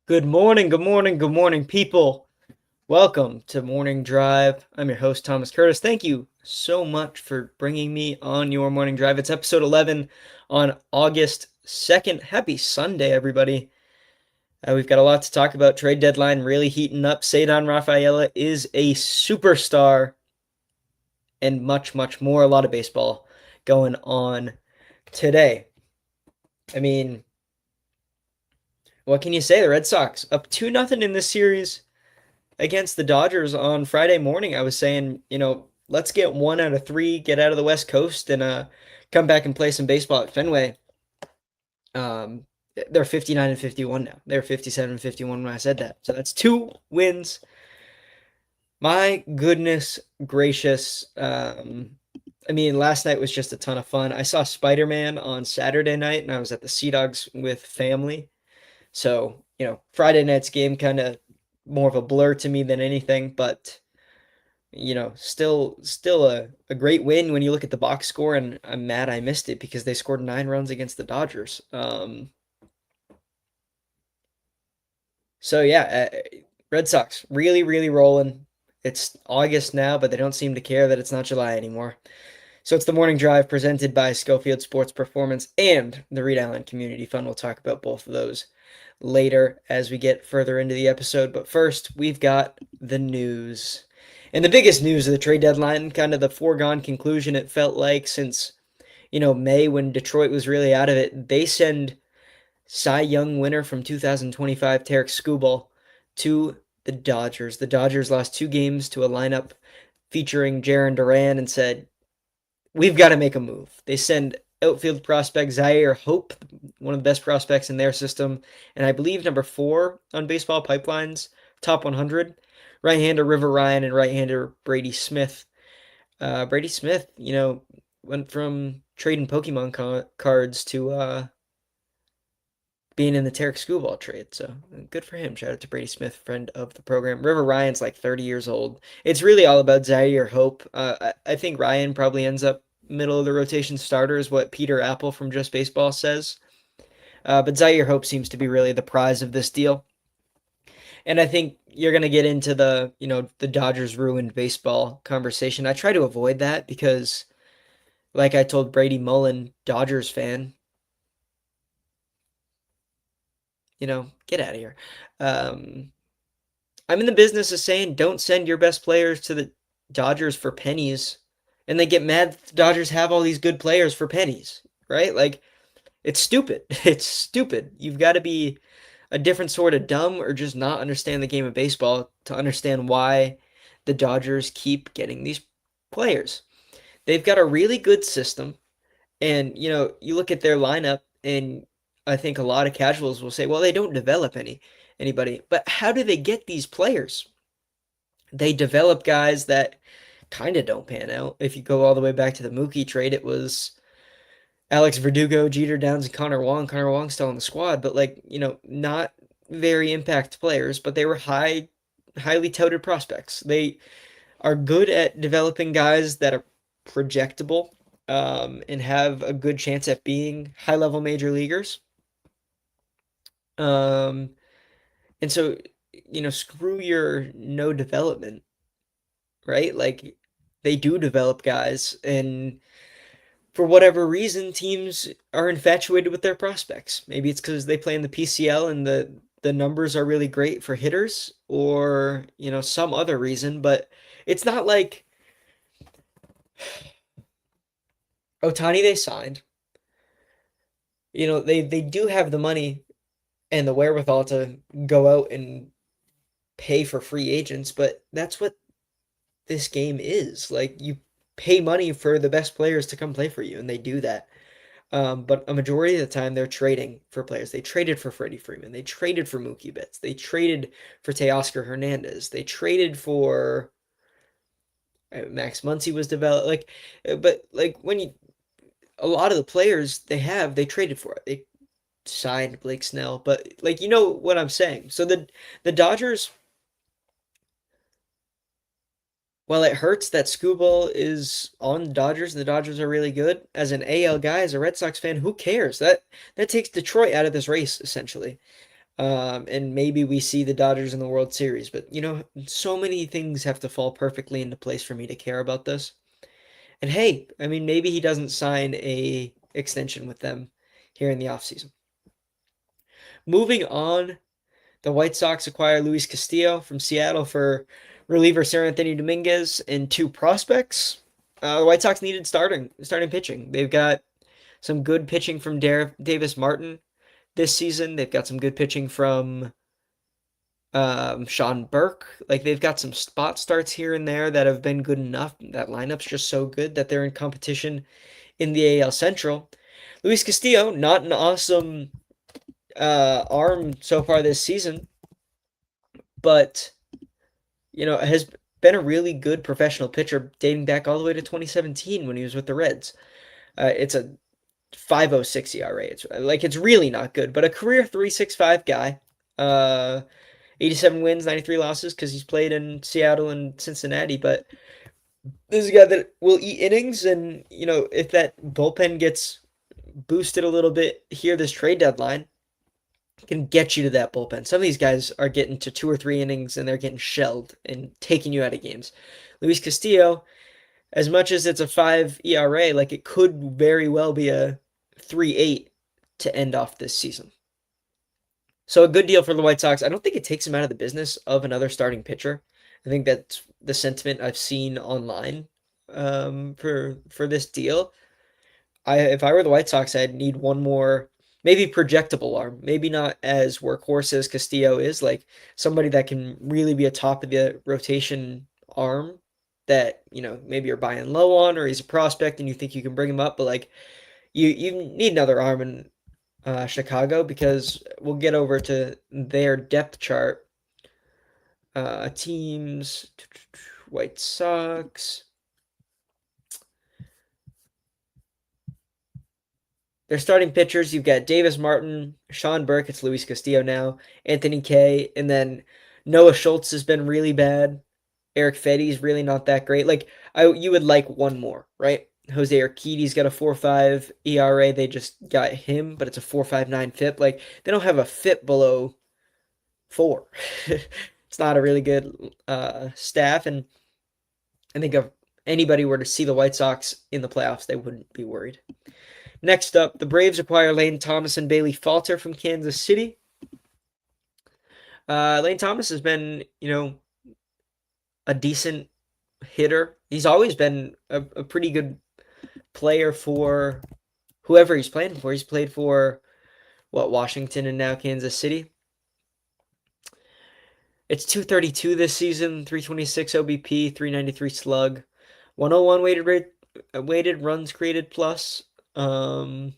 Good morning, good morning, good morning, people. Welcome to Morning Drive. I'm your host, Thomas Curtis. Thank you so much for bringing me on your morning drive. It's episode 11 on August 2nd. Happy Sunday, everybody. We've got a lot to talk about. Trade deadline really heating up. Ceddanne Rafaela is a superstar, and much, much more. A lot of baseball going on today. I mean, what can you say? The Red Sox up 2-0 in this series against the Dodgers on Friday morning. I was saying, let's get 1 out of 3, get out of the West Coast, and come back and play some baseball at Fenway. Um, they're 59 and 51 now. They're 57 and 51 when I said that. So that's 2 wins. My goodness gracious. Last night was just a ton of fun. I saw Spider-Man on Saturday night, and I was at the Sea Dogs with family. So, Friday night's game kind of more of a blur to me than anything, but still a great win when you look at the box score, and I'm mad I missed it because they scored 9 runs against the Dodgers. So yeah, Red Sox really, really rolling. It's August now, but they don't seem to care that it's not July anymore. So it's the morning drive presented by Schofield Sports Performance and the Reed Allen Community Fund. We'll talk about both of those later as we get further into the episode. But first, we've got the news. And the biggest news of the trade deadline, kind of the foregone conclusion it felt like since, May when Detroit was really out of it. They send Cy Young winner from 2025, Tarek Skubal, to the Dodgers. The Dodgers lost 2 games to a lineup featuring Jarren Duran and said, we've got to make a move. They send outfield prospect Zaire Hope, one of the best prospects in their system, and I believe number 4 on Baseball Pipeline's top 100. Right-hander River Ryan and right-hander Brady Smith. Brady Smith, went from trading Pokemon cards to being in the Tarek Skubal trade. So good for him. Shout out to Brady Smith, friend of the program. River Ryan's like 30 years old. It's really all about Zaire Hope. I think Ryan probably ends up middle of the rotation starter, is what Peter Apple from Just Baseball says. But Zaire Hope seems to be really the prize of this deal. And I think you're going to get into the Dodgers ruined baseball conversation. I try to avoid that because, like I told Brady Mullen, Dodgers fan, get out of here. I'm in the business of saying don't send your best players to the Dodgers for pennies, and they get mad that the Dodgers have all these good players for pennies, right? Like, it's stupid. It's stupid. You've got to be a different sort of dumb or just not understand the game of baseball to understand why the Dodgers keep getting these players. They've got a really good system, and you look at their lineup, and I think a lot of casuals will say, well, they don't develop anybody. But how do they get these players? They develop guys that kind of don't pan out. If you go all the way back to the Mookie trade, it was Alex Verdugo, Jeter Downs, and Connor Wong. Connor Wong's still on the squad, but not very impact players, but they were highly touted prospects. They are good at developing guys that are projectable, and have a good chance at being high-level major leaguers. Um, and so, screw your no development, right? Like, they do develop guys, and for whatever reason, teams are infatuated with their prospects. Maybe it's because they play in the PCL and the numbers are really great for hitters, or some other reason. But it's not like Otani they signed. They do have the money and the wherewithal to go out and pay for free agents, but that's what this game is. Like, you pay money for the best players to come play for you, and they do that. But a majority of the time, they're trading for players. They traded for Freddie Freeman. They traded for Mookie Betts. They traded for Teoscar Hernandez. They traded for Max Muncy was developed. But when a lot of the players they traded for it. They signed Blake Snell, but you know what I'm saying. So the Dodgers, while it hurts that Skubal is on the Dodgers and the Dodgers are really good, as an AL guy, as a Red Sox fan, who cares? That takes Detroit out of this race, essentially. And maybe we see the Dodgers in the World Series. But, so many things have to fall perfectly into place for me to care about this. And hey, I mean, maybe he doesn't sign a extension with them here in the offseason. Moving on, the White Sox acquire Luis Castillo from Seattle for reliever Seranthony Dominguez and two prospects. The White Sox needed starting pitching. They've got some good pitching from Davis Martin this season. They've got some good pitching from Sean Burke. Like they've got some spot starts here and there that have been good enough. That lineup's just so good that they're in competition in the AL Central. Luis Castillo, not an awesome arm so far this season, but has been a really good professional pitcher dating back all the way to 2017 when he was with the Reds. It's a 5.06 ERA. It's really not good, but a career 3.65 guy. 87 wins, 93 losses because he's played in Seattle and Cincinnati. But this is a guy that will eat innings, and if that bullpen gets boosted a little bit here this trade deadline, can get you to that bullpen. Some of these guys are getting to 2 or 3 innings and they're getting shelled and taking you out of games. Luis Castillo, as much as it's a 5 ERA, like it could very well be a 3.8 to end off this season. So a good deal for the White Sox. I don't think it takes them out of the business of another starting pitcher. I think that's the sentiment I've seen online for this deal. If I were the White Sox, I'd need one more, maybe projectable arm. Maybe not as workhorse as Castillo is, like somebody that can really be a top of the rotation arm that, maybe you're buying low on, or he's a prospect and you think you can bring him up, but like you need another arm in Chicago, because we'll get over to their depth chart. Teams, White Sox. Their starting pitchers, you've got Davis Martin, Sean Burke, it's Luis Castillo now, Anthony Kay, and then Noah Schultz has been really bad. Eric Fetty's really not that great. Like you would like one more, right? Jose Urquidy's got a 4.5 ERA. They just got him, but it's a 4.59 FIP. Like they don't have a FIP below 4. It's not a really good staff, and I think if anybody were to see the White Sox in the playoffs, they wouldn't be worried. Next up, the Braves acquire Lane Thomas and Bailey Falter from Kansas City. Lane Thomas has been, a decent hitter. He's always been a pretty good player for whoever he's playing for. He's played for, Washington and now Kansas City. It's 232 this season, 326 OBP, 393 slug, 101 weighted runs created plus. You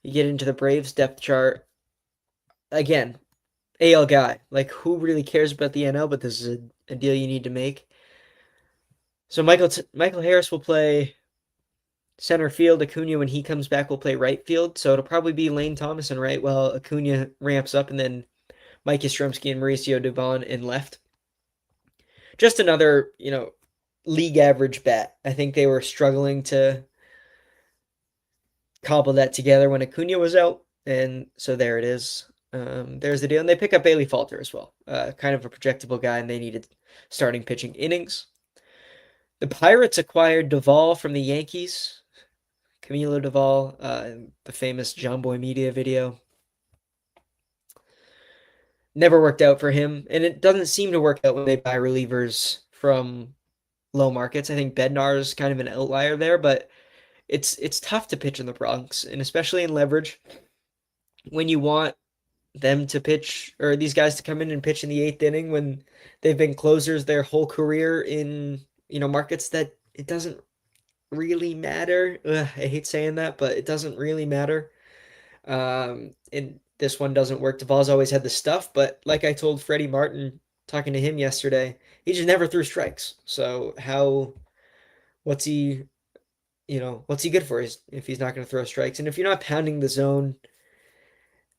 get into the Braves depth chart. Again, AL guy. Like, who really cares about the NL? But this is a deal you need to make. So Michael Harris will play center field. Acuna, when he comes back, will play right field. So it'll probably be Lane Thomas in right while Acuna ramps up, and then Mike Yastrzemski and Mauricio Dubon in left. Just another, league average bet. I think they were struggling to cobble that together when Acuna was out, and so there it is. There's the deal, and they pick up Bailey Falter as well. Kind of a projectable guy, and they needed starting pitching innings. The Pirates acquired Duvall from the Yankees. Camilo Duvall, the famous John Boy Media video. Never worked out for him, and it doesn't seem to work out when they buy relievers from low markets. I think Bednar is kind of an outlier there, but it's tough to pitch in the Bronx, and especially in leverage when you want them to pitch, or these guys to come in and pitch in the 8th inning when they've been closers their whole career in markets that it doesn't really matter. Ugh, I hate saying that, but it doesn't really matter. And this one doesn't work. Duvall's always had the stuff, but like I told Freddie Martin talking to him yesterday, he just never threw strikes. So what's he good for if he's not going to throw strikes? And if you're not pounding the zone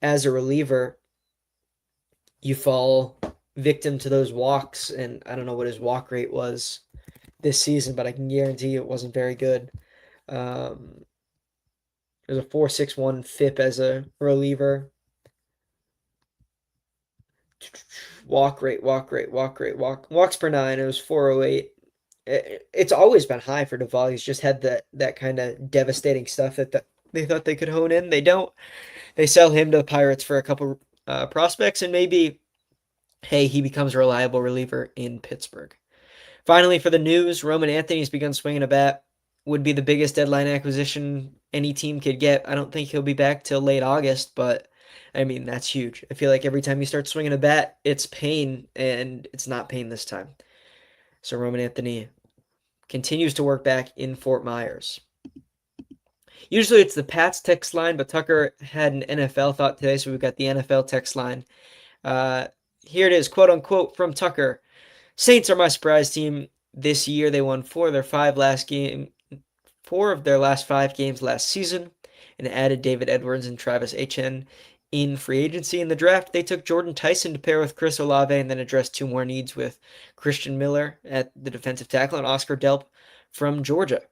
as a reliever, you fall victim to those walks. And I don't know what his walk rate was this season, but I can guarantee it wasn't very good. There's a 4.61 FIP as a reliever. walk rate, walk rate, walk rate, walks per nine. It was 408. It's always been high for Duvall. He's just had that kind of devastating stuff that they thought they could hone in. They don't. They sell him to the Pirates for a couple prospects, and maybe hey, he becomes a reliable reliever in Pittsburgh. Finally, for the news, Roman Anthony's begun swinging a bat. Would be the biggest deadline acquisition any team could get. I don't think he'll be back till late August, but I mean, that's huge. I feel like every time you start swinging a bat, it's pain, and it's not pain this time. So Roman Anthony continues to work back in Fort Myers. Usually it's the Pats text line, but Tucker had an NFL thought today, so we've got the NFL text line. Uh, Here it is, quote unquote, from Tucker. Saints are my surprise team this year. They won four of their last 5 games last season, and added David Edwards and Travis Etienne in free agency. In the draft, they took Jordan Tyson to pair with Chris Olave, and then addressed two more needs with Christian Miller at the defensive tackle and Oscar Delp from Georgia.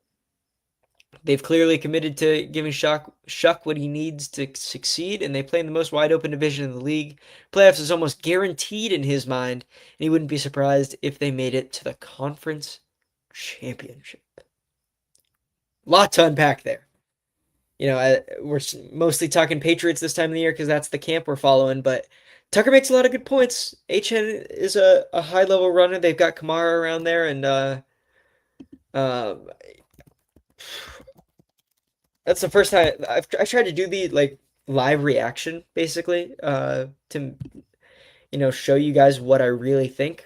They've clearly committed to giving Shuck what he needs to succeed, and they play in the most wide-open division in the league. Playoffs is almost guaranteed in his mind, and he wouldn't be surprised if they made it to the conference championship. Lot to unpack there. We're mostly talking Patriots this time of the year because that's the camp we're following, but Tucker makes a lot of good points. HN is a high-level runner. They've got Kamara around there, and uh, that's the first time I tried to do the like live reaction basically to show you guys what I really think.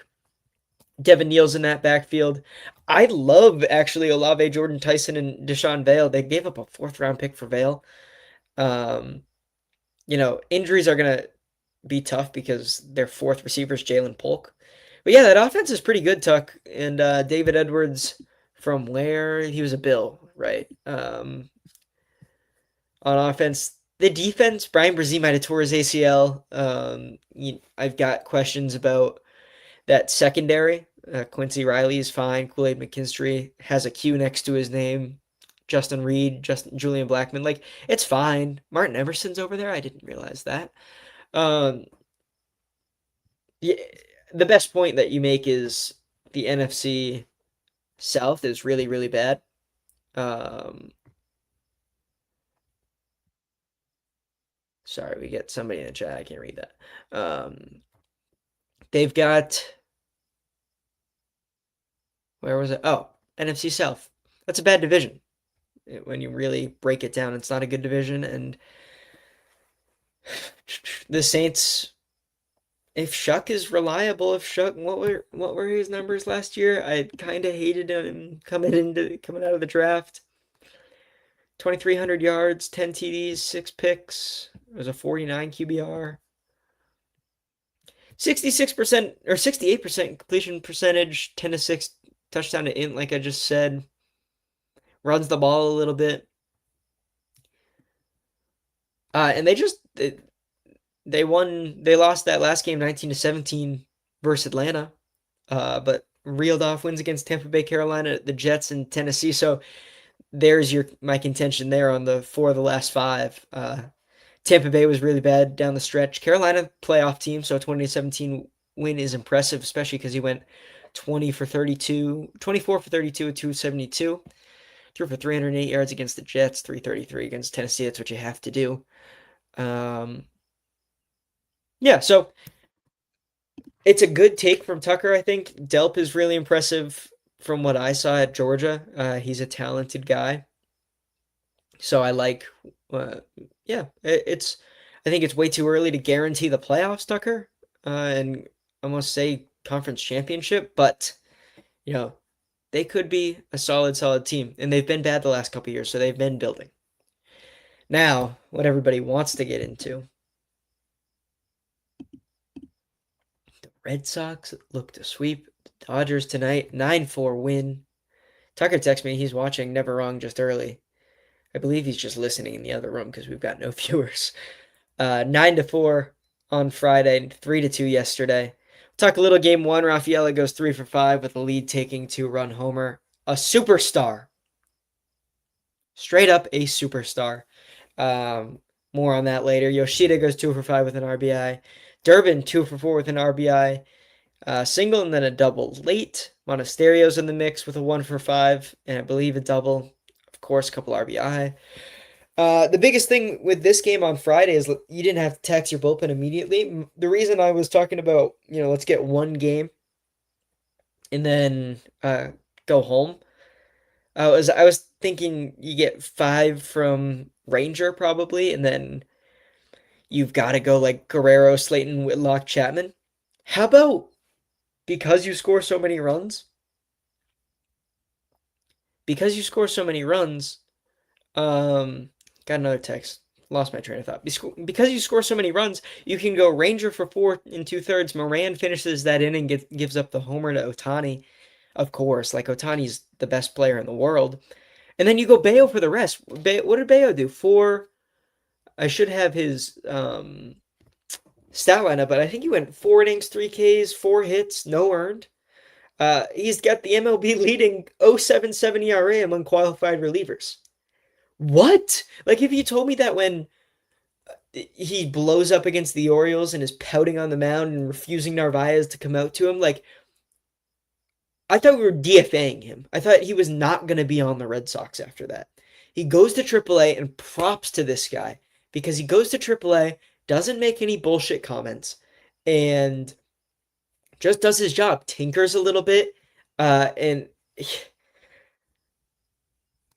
Devin Neal's in that backfield. I love actually Olave, Jordan Tyson, and Deshaun Vale. They gave up a 4th-round pick for Vale. Um, Injuries are gonna be tough because their 4th receiver is Jalen Polk. But yeah, that offense is pretty good, Tuck. And David Edwards from where he was a Bill, right? On offense. The defense, Brian Brzee might have tore his ACL. I've got questions about that secondary. Quincy Riley is fine. Kool-Aid McKinstry has a Q next to his name. Justin Reed, Julian Blackman. Like, it's fine. Martin Emerson's over there. I didn't realize that. Yeah, the best point that you make is the NFC South is really, really bad. Sorry, we get somebody in the chat. I can't read that. They've got, where was it? Oh, NFC South. That's a bad division. When you really break it down, it's not a good division. And the Saints, if Shuck is reliable, what were his numbers last year? I kind of hated him coming out of the draft. 2,300 yards, 10 TDs, 6 picks. It was a 49 QBR. 66% or 68% completion percentage, 10 to 6 touchdown to int, like I just said. Runs the ball a little bit. And they lost that last game 19-17 versus Atlanta. But reeled off wins against Tampa Bay, Carolina, the Jets, and Tennessee. So there's my contention there on the 4 of the last 5. Tampa Bay was really bad down the stretch. Carolina, playoff team, so a 2017 win is impressive, especially because he went 24 for 32 with 272. Threw for 308 yards against the Jets, 333 against Tennessee. That's what you have to do. Yeah, so it's a good take from Tucker, I think. Delp is really impressive from what I saw at Georgia. He's a talented guy. So I like, yeah, I think it's way too early to guarantee the playoffs, Tucker, and almost say conference championship, but, they could be a solid team, and they've been bad the last couple years, so they've been building. Now, what everybody wants to get into. The Red Sox look to sweep the Dodgers tonight, 9-4 win. Tucker texted me, he's watching Never Wrong just early. I believe he's just listening in the other room because we've got no viewers. 9-4 on Friday, 3-2 yesterday. Talk a little game 1. Rafaela goes 3 for 5 with a lead taking 2-run homer. A superstar. Straight up a superstar. More on that later. Yoshida goes 2 for 5 with an RBI. Durbin 2 for 4 with an RBI, single and then a double late. Monasterio's in the mix with a 1 for 5 and I believe a double. Of course, a couple RBI. The biggest thing with this game on Friday is you didn't have to tax your bullpen immediately. The reason I was talking about, let's get one game and then go home. I was thinking you get 5 from Ranger probably, and then you've got to go like Guerrero, Slayton, Whitlock, Chapman. How about because you score so many runs? Because you score so many runs, um, got another text. Lost my train of thought. Because you score so many runs, you can go Ranger for 4 2/3. Moran finishes that inning, gives up the homer to Ohtani. Of course, like Ohtani's the best player in the world. And then you go Bayo for the rest. What did Bayo do? I should have his stat lineup, but I think he went 4 innings, 3 Ks, 4 hits, no earned. He's got the MLB leading 0.77 ERA among qualified relievers. What? Like, if you told me that when he blows up against the Orioles and is pouting on the mound and refusing Narvaez to come out to him, like, I thought we were DFAing him. I thought he was not going to be on the Red Sox after that. He goes to AAA, and props to this guy because he goes to AAA, doesn't make any bullshit comments, and just does his job, tinkers a little bit, and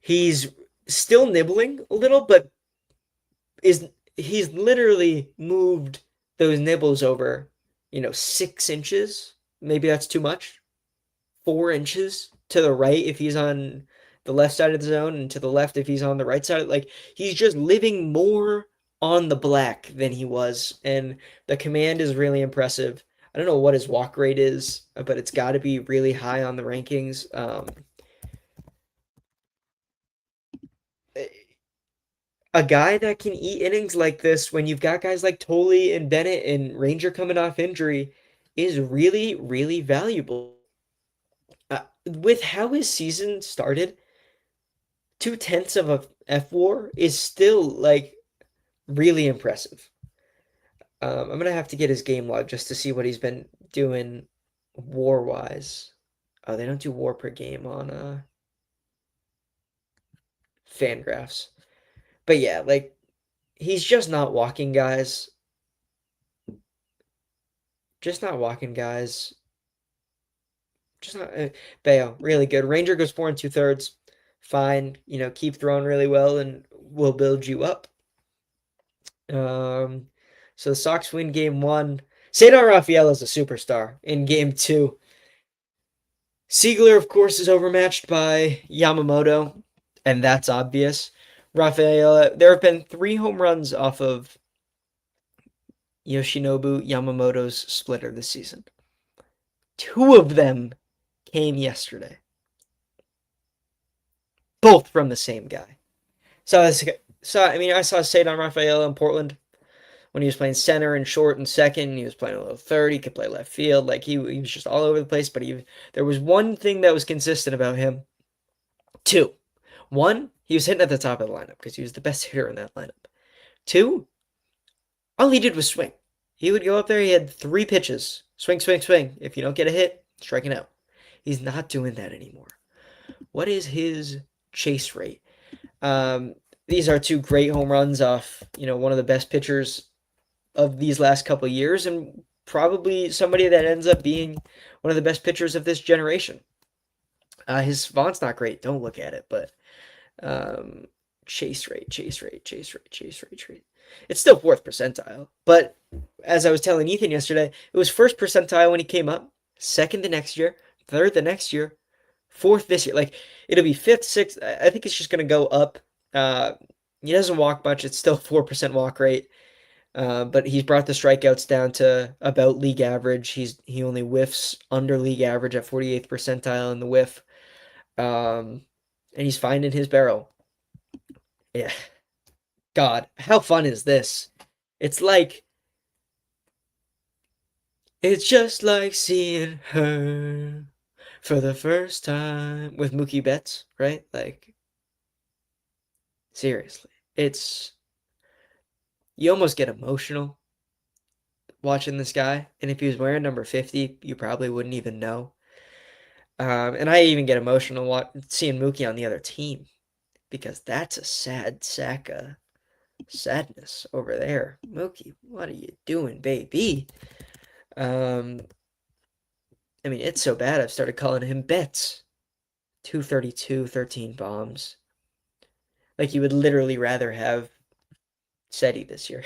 he's still nibbling a little, but he's literally moved those nibbles over, 6 inches. Maybe that's too much. 4 inches to the right if he's on the left side of the zone, and to the left if he's on the right side. Like, he's just living more on the black than he was, and the command is really impressive. I don't know what his walk rate is, but it's got to be really high on the rankings. A guy that can eat innings like this when you've got guys like Tolley and Bennett and Ranger coming off injury is really, really valuable. With how his season started, 2/10 of a F-WAR is still like really impressive. I'm gonna have to get his game log just to see what he's been doing WAR wise. Oh, they don't do WAR per game on Fangraphs. But yeah, like, he's just not walking guys. Just not walking guys. Just not. Bayo, really good. Ranger goes 4 2/3. Fine. Keep throwing really well, and we'll build you up. Um, so the Sox win game 1. Ceddanne Rafaela is a superstar in game 2. Siegler, of course, is overmatched by Yamamoto, and that's obvious. Rafaela, there have been 3 home runs off of Yoshinobu Yamamoto's splitter this season. 2 of them came yesterday. Both from the same guy. So I saw Ceddanne Rafaela in Portland when he was playing center and short and second. He was playing a little third. He could play left field. Like, he was just all over the place. But there was one thing that was consistent about him. 2. 1, he was hitting at the top of the lineup because he was the best hitter in that lineup. 2, all he did was swing. He would go up there. He had 3 pitches. Swing, swing, swing. If you don't get a hit, striking out. He's not doing that anymore. What is his chase rate? These are 2 great home runs off, one of the best pitchers of these last couple of years, and probably somebody that ends up being one of the best pitchers of this generation. His font not great. Don't look at it, but chase rate. It's still 4th percentile, but as I was telling Ethan yesterday, it was 1st percentile when he came up, 2nd the next year, 3rd the next year, 4th this year. Like, it'll be 5th, 6th. I think it's just going to go up. He doesn't walk much. It's still 4% walk rate. But he's brought the strikeouts down to about league average. He only whiffs under league average at 48th percentile in the whiff. And he's finding his barrel. Yeah. God, how fun is this? It's just like seeing her for the first time with Mookie Betts, right? Like, seriously. You almost get emotional. watching this guy, and if he was wearing number 50, you probably wouldn't even know. And I even get emotional seeing Mookie on the other team because that's a sad sack of sadness over there. Mookie, what are you doing, baby? Um, I mean, it's so bad I've started calling him Betts. 232, 13 bombs. Like you would literally rather have Ceddanne this year.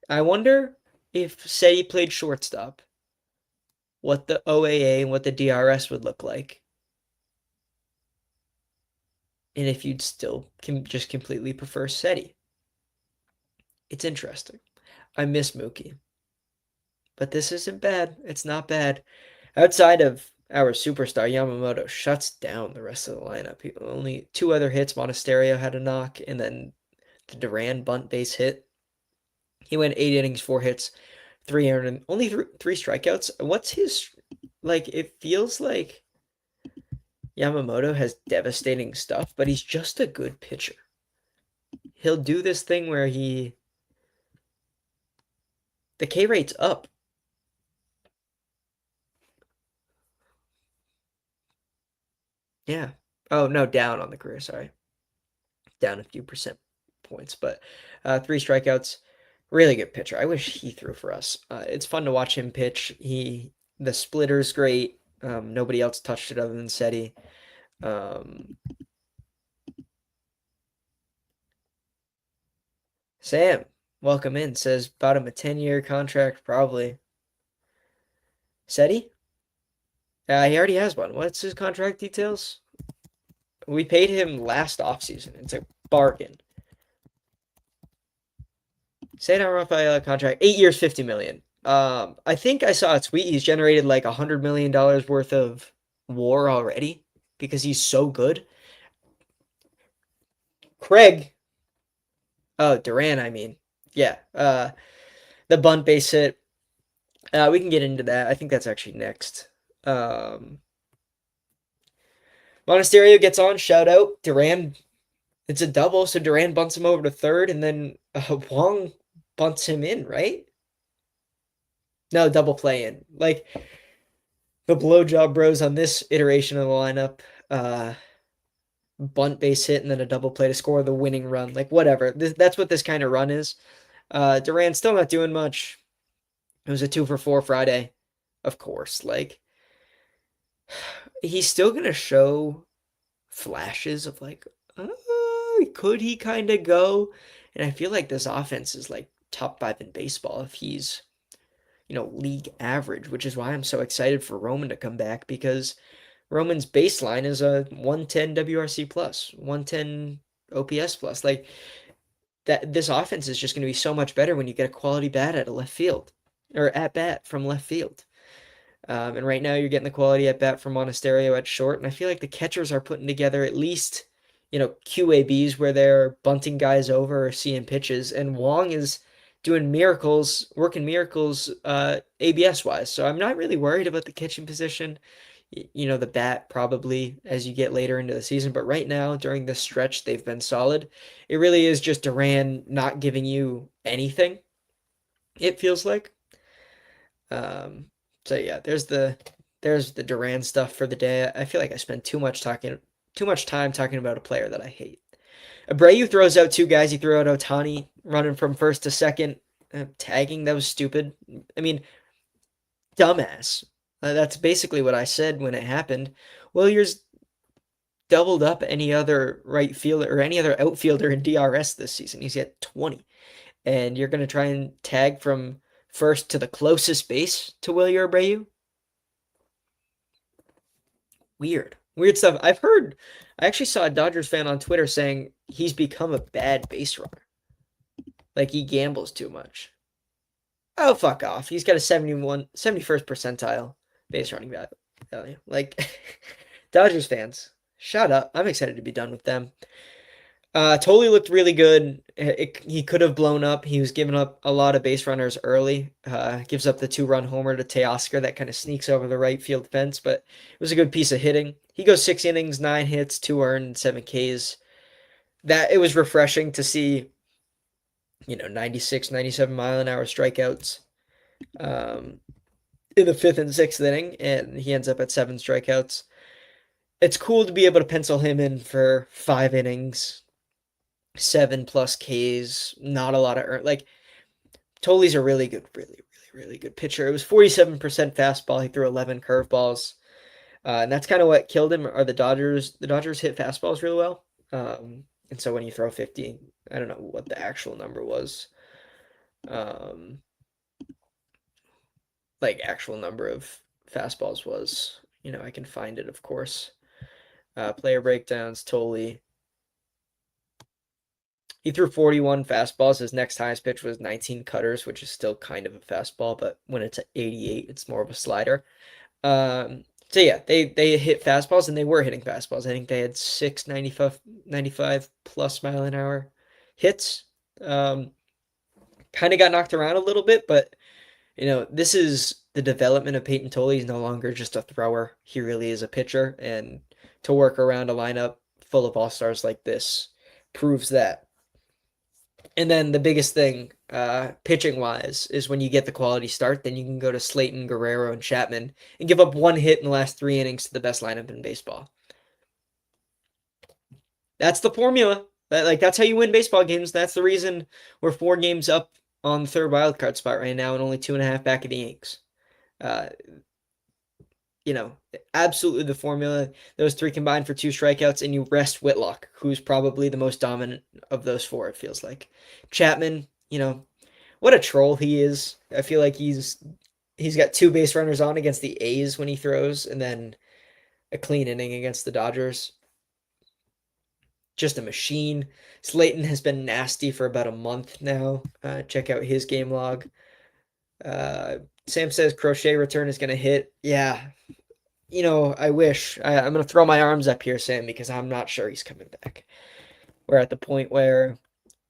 I wonder if Ceddanne played shortstop, what the OAA and what the DRS would look like. And if you'd still just completely prefer Ceddanne. It's interesting. I miss Mookie. But this isn't bad. It's not bad. Outside of our superstar, Yamamoto shuts down the rest of the lineup. Only two other hits. Monasterio had a knock, and then the Duran bunt base hit. He went 8 innings, 4 hits, 3 earned, and only three strikeouts. What's his like? It feels like Yamamoto has devastating stuff, but he's just a good pitcher. He'll do this thing where the K rate's up. Yeah. Oh no, down on the career. Sorry, down a few percent points, but 3 strikeouts. Really good pitcher. I wish he threw for us. It's fun to watch him pitch. The splitter's great. Nobody else touched it other than Ceddanne. Sam, welcome in. Says bought him a 10-year contract, probably. Ceddanne? He already has one. What's his contract details? We paid him last offseason. It's a bargain. Ceddanne Rafaela contract, 8 years, $50 million. I think I saw a tweet. He's generated like $100 million worth of WAR already because he's so good. Craig. Oh, Duran, I mean. Yeah. The bunt base hit. We can get into that. I think that's actually next. Monasterio gets on, shout out. Duran, it's a double, so Duran bunts him over to third, and then Wong bunts him in, right? No, double play in. Like, the blowjob bros on this iteration of the lineup, bunt base hit and then a double play to score the winning run. Like, whatever. That's what this kind of run is. Duran's still not doing much. It was a 2-for-4 Friday, of course. Like, he's still going to show flashes of like, could he kind of go? And I feel like this offense is like top 5 in baseball if he's, league average, which is why I'm so excited for Roman to come back because Roman's baseline is a 110 WRC plus, 110 OPS plus. Like that, this offense is just going to be so much better when you get a quality bat at a left field or at bat from left field. And right now you're getting the quality at bat from Monasterio at short. And I feel like the catchers are putting together at least, QABs where they're bunting guys over or seeing pitches. And Wong is doing miracles, working miracles ABS wise. So I'm not really worried about the catching position. The bat probably as you get later into the season. But right now, during this stretch, they've been solid. It really is just Duran not giving you anything, it feels like. So yeah, there's the Duran stuff for the day. I feel like I spend too much time talking about a player that I hate. Abreu throws out two guys. He threw out Ohtani running from first to second, tagging. That was stupid. I mean, dumbass. That's basically what I said when it happened. Williers doubled up any other right fielder or any other outfielder in DRS this season. He's at 20. And you're going to try and tag from first to the closest base to Wilyer Abreu? Weird stuff. I actually saw a Dodgers fan on Twitter saying he's become a bad base runner. Like he gambles too much. Oh, fuck off. He's got a 71st percentile base running value. Like, Dodgers fans, shut up. I'm excited to be done with them. Totally looked really good. He could have blown up. He was giving up a lot of base runners early. Gives up the 2-run homer to Teoscar that kind of sneaks over the right field fence, but it was a good piece of hitting. He goes 6 innings, 9 hits, 2 earned, 7 Ks. It was refreshing to see, 96, 97 mile an hour strikeouts. um, in the fifth and sixth inning, and he ends up at 7 strikeouts. It's cool to be able to pencil him in for 5 innings, 7 plus Ks, not a lot of like Toley's a really good, really good pitcher. It was 47% fastball. He threw 11 curveballs. And that's kind of what killed him are the Dodgers. The Dodgers hit fastballs really well. And so when you throw 50, I don't know what the actual number was. Um, like actual number of fastballs was. I can find it, of course. Player breakdowns, Tolley. He threw 41 fastballs. His next highest pitch was 19 cutters, which is still kind of a fastball, but when it's at 88, it's more of a slider. So yeah, they hit fastballs and they were hitting fastballs. I think they had 695 plus mile an hour hits. Kind of got knocked around a little bit, but this is the development of Peyton Tolley. He's no longer just a thrower. He really is a pitcher, and to work around a lineup full of all-stars like this proves that. And then the biggest thing, pitching wise, is when you get the quality start, then you can go to Slayton, Guerrero, and Chapman and give up one hit in the last 3 innings to the best lineup in baseball. That's the formula. That's how you win baseball games. That's the reason we're 4 games up on the third wild card spot right now and only 2.5 back of the Yanks. Uh, you know, absolutely the formula. Those 3 combined for 2 strikeouts, and you rest Whitlock, who's probably the most dominant of those 4, it feels like. Chapman, what a troll he is. I feel like he's got 2 base runners on against the A's when he throws, and then a clean inning against the Dodgers. Just a machine. Slayton has been nasty for about a month now. Check out his game log. Sam says Crochet return is going to hit. Yeah, I wish. I'm going to throw my arms up here, Sam, because I'm not sure he's coming back. We're at the point where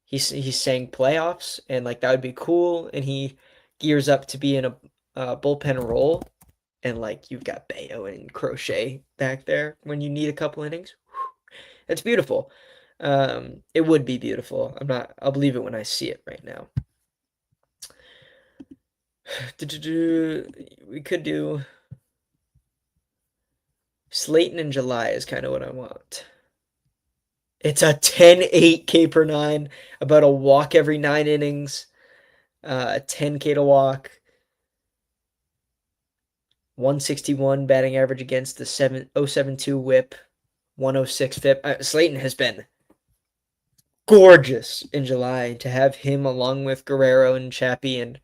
he's saying playoffs, and like that would be cool, and he gears up to be in a bullpen role, and like you've got Bayo and Crochet back there when you need a couple innings. It's beautiful. It would be beautiful. I'll believe it when I see it right now. We could do Slayton in July is kind of what I want. It's a 10-8 K per 9, about a walk every 9 innings, 10K to walk, 161 batting average against the 0.72 whip, 106 FIP. Slayton has been gorgeous in July. To have him along with Guerrero and Chappie and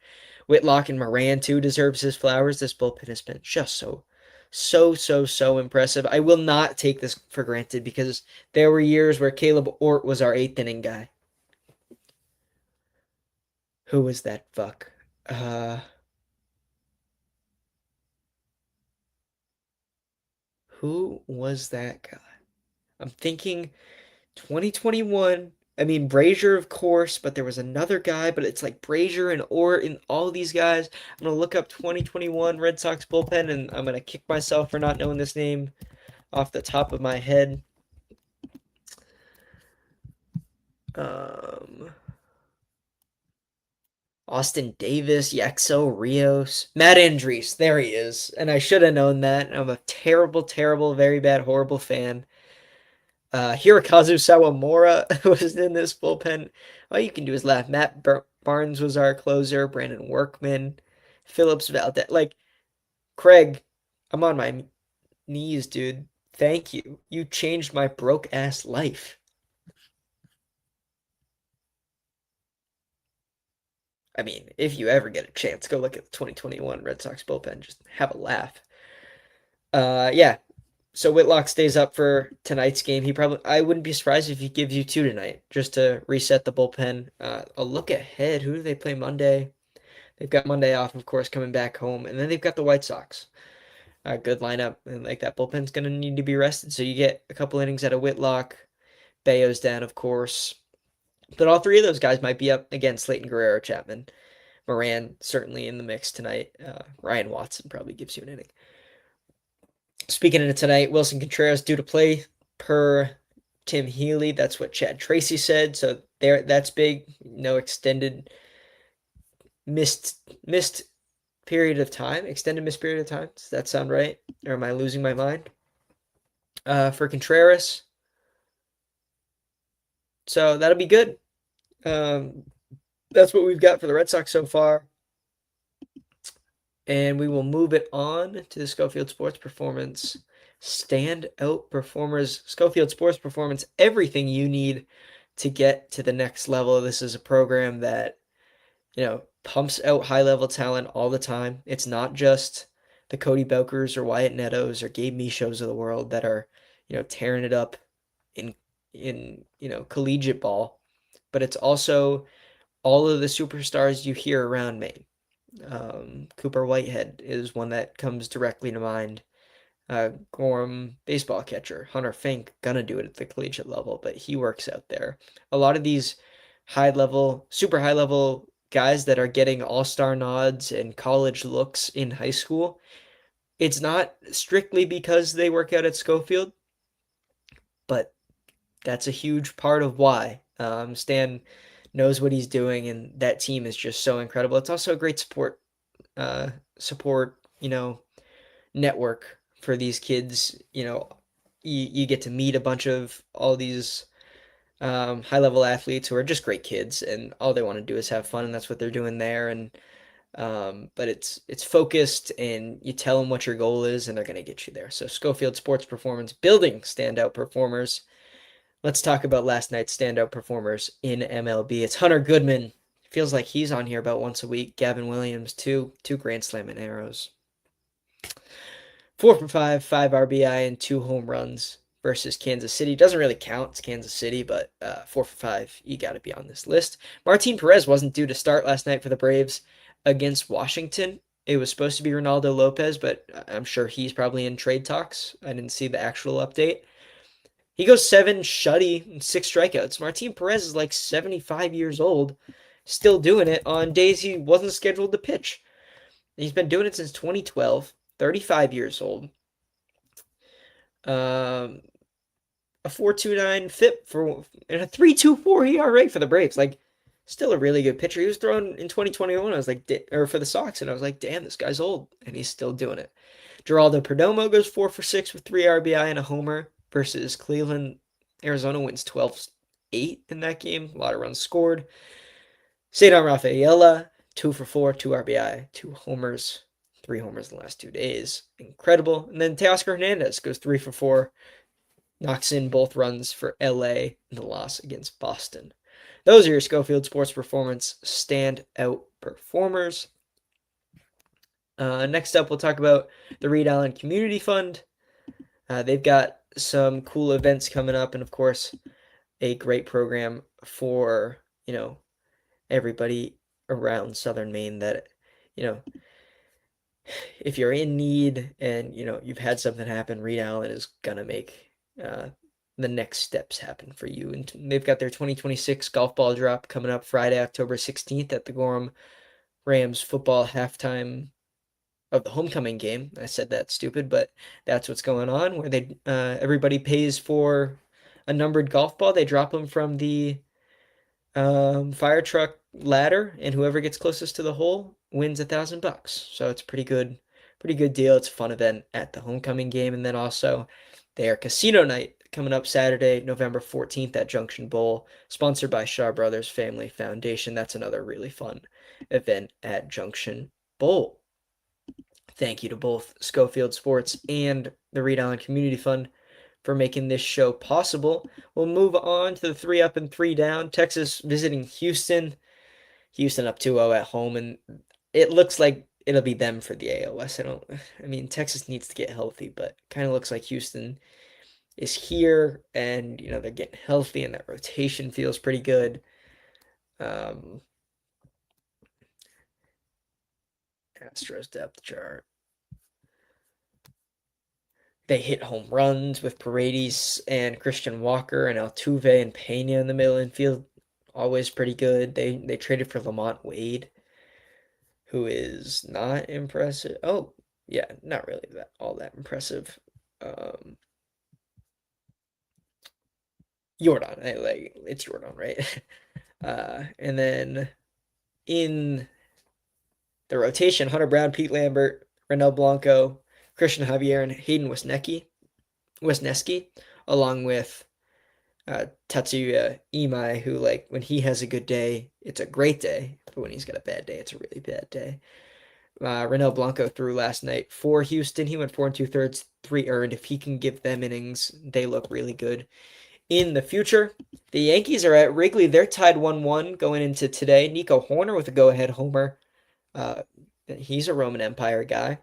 Whitlock and Moran too deserves his flowers. This bullpen has been just so impressive. I will not take this for granted because there were years where Caleb Ort was our 8th inning guy. Who was that fuck? Who was that guy? I'm thinking 2021. I mean, Brazier, of course, but there was another guy, but it's like Brazier and Ort and all these guys. I'm going to look up 2021 Red Sox bullpen, and I'm going to kick myself for not knowing this name off the top of my head. Austin Davis, Yaxo Rios, Matt Andriese. There he is. And I should have known that. I'm a terrible, very bad, horrible fan. Hirokazu Sawamura was in this bullpen. All you can do is laugh. Matt Barnes was our closer. Brandon Workman, Phillips Valdez. Like, Craig, I'm on my knees, dude. Thank you. You changed my broke ass life. I mean, if you ever get a chance, go look at the 2021 Red Sox bullpen. Just have a laugh. Yeah. So Whitlock stays up for tonight's game. I wouldn't be surprised if he gives you 2 tonight, just to reset the bullpen. A look ahead. Who do they play Monday? They've got Monday off, of course, coming back home, and then they've got the White Sox. Good lineup, and like that bullpen's gonna need to be rested. So you get a couple innings out of Whitlock. Bayo's down, of course, but all 3 of those guys might be up against Slayton, Guerrero, Chapman. Moran certainly in the mix tonight. Ryan Watson probably gives you an inning. Speaking of tonight, Wilson Contreras due to play per Tim Healy. That's what Chad Tracy said. So that's big. No extended missed period of time, extended missed period of time. Does that sound right? Or am I losing my mind? For Contreras. So that'll be good. Um, that's what we've got for the Red Sox so far. And we will move it on to the Schofield Sports Performance Standout Performers. Schofield Sports Performance, everything you need to get to the next level. This is a program that, pumps out high level talent all the time. It's not just the Cody Belkers or Wyatt Nettos or Gabe Michos of the world that are, tearing it up in collegiate ball, but it's also all of the superstars you hear around Maine. Cooper Whitehead is one that comes directly to mind. Gorham baseball catcher Hunter Fink gonna do it at the collegiate level, but he works out there. A lot of these high level, super high level guys that are getting all-star nods and college looks in high school, it's not strictly because they work out at Schofield, but that's a huge part of why. Stan knows what he's doing, and that team is just so incredible. It's also a great support, network for these kids. You get to meet a bunch of all these high level athletes who are just great kids, and all they want to do is have fun, and that's what they're doing there. And but it's focused, and you tell them what your goal is, and they're going to get you there. So Schofield Sports Performance building standout performers. Let's talk about last night's standout performers in MLB. It's Hunter Goodman. Feels like he's on here about once a week. Gavin Williams, two Grand Slam and arrows. 4 for 5, 5 RBI, and 2 home runs versus Kansas City. Doesn't really count. It's Kansas City, but 4 for 5, you got to be on this list. Martin Perez wasn't due to start last night for the Braves against Washington. It was supposed to be Ronaldo Lopez, but I'm sure he's probably in trade talks. I didn't see the actual update. He goes 7 shutty and 6 strikeouts. Martin Perez is like 75 years old, still doing it on days he wasn't scheduled to pitch. He's been doing it since 2012, 35 years old. Um, a 4.29 FIP for and a 3.24 ERA for the Braves. Like, still a really good pitcher. He was thrown in 2021. I was like, or for the Sox, and I was like, damn, this guy's old, and he's still doing it. Geraldo Perdomo goes 4 for 6 with 3 RBI and a homer versus Cleveland. Arizona wins 12-8 in that game. A lot of runs scored. Ceddanne Rafaela, 2 for 4, 2 RBI, 2 homers, 3 homers in the last 2 days. Incredible. And then Teoscar Hernandez goes 3 for 4, knocks in both runs for LA in the loss against Boston. Those are your Schofield Sports Performance standout performers. Next up, we'll talk about the Reed Allen Community Fund. They've got some cool events coming up, and of course, a great program for, everybody around Southern Maine that, if you're in need and, you've had something happen, Reed Allen is going to make the next steps happen for you. And they've got their 2026 golf ball drop coming up Friday, October 16th at the Gorham Rams football halftime of the homecoming game. I said that stupid, but that's what's going on, where they everybody pays for a numbered golf ball. They drop them from the fire truck ladder, and whoever gets closest to the hole wins $1,000. So it's pretty good deal. It's a fun event at the homecoming game, and then also their casino night coming up Saturday, November 14th at Junction Bowl, sponsored by Shaw Brothers Family Foundation. That's another really fun event at Junction Bowl. Thank you to both Schofield Sports and the Reed Allen Community Fund for making this show possible. We'll move on to the 3 up and 3 down. Texas visiting Houston. Houston up 2-0 at home, and it looks like it'll be them for the AOS. I mean, Texas needs to get healthy, but kind of looks like Houston is here, and they're getting healthy, and that rotation feels pretty good. Astros depth chart. They hit home runs with Paredes and Christian Walker and Altuve and Pena in the middle infield. Always pretty good. They traded for Lamont Wade, who is not impressive. Oh, yeah, not really all that impressive. Jordan, it's Jordan, right? And then in The rotation: Hunter Brown, Pete Lambert, Renel Blanco, Christian Javier, and Hayden Wesneski, along with Tatsuya Imai, who, like, when he has a good day, it's a great day, but when he's got a bad day, it's a really bad day. Renel Blanco threw last night for Houston. He went 4 2/3, 3 earned. If he can give them innings, they look really good in the future. The Yankees are at Wrigley. They're tied 1-1 going into today. Nico Horner with a go-ahead homer. Uh, he's a Roman Empire guy.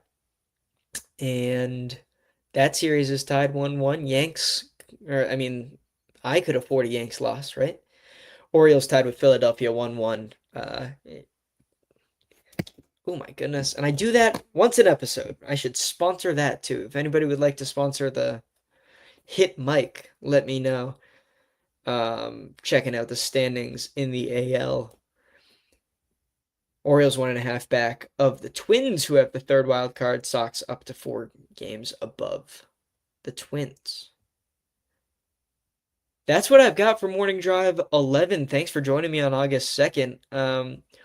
And that series is tied 1-1. I could afford a Yanks loss, right? Orioles tied with Philadelphia 1-1. Oh my goodness. And I do that once an episode. I should sponsor that too. If anybody would like to sponsor the Hit Mike, let me know. Checking out the standings in the AL. Orioles 1.5 back of the Twins, who have the third wild card. Sox up to 4 games above the Twins. That's what I've got for Morning Drive 11. Thanks for joining me on August 2nd.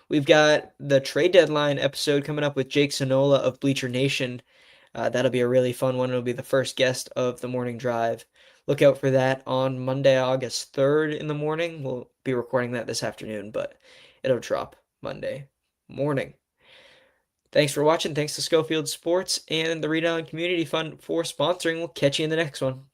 We've got the trade deadline episode coming up with Jake Sonola of Bleacher Nation. That'll be a really fun one. It'll be the first guest of the Morning Drive. Look out for that on Monday, August 3rd in the morning. We'll be recording that this afternoon, but it'll drop Monday morning. Thanks for watching. Thanks to Schofield Sports and the Read On Community Fund for sponsoring. We'll catch you in the next one.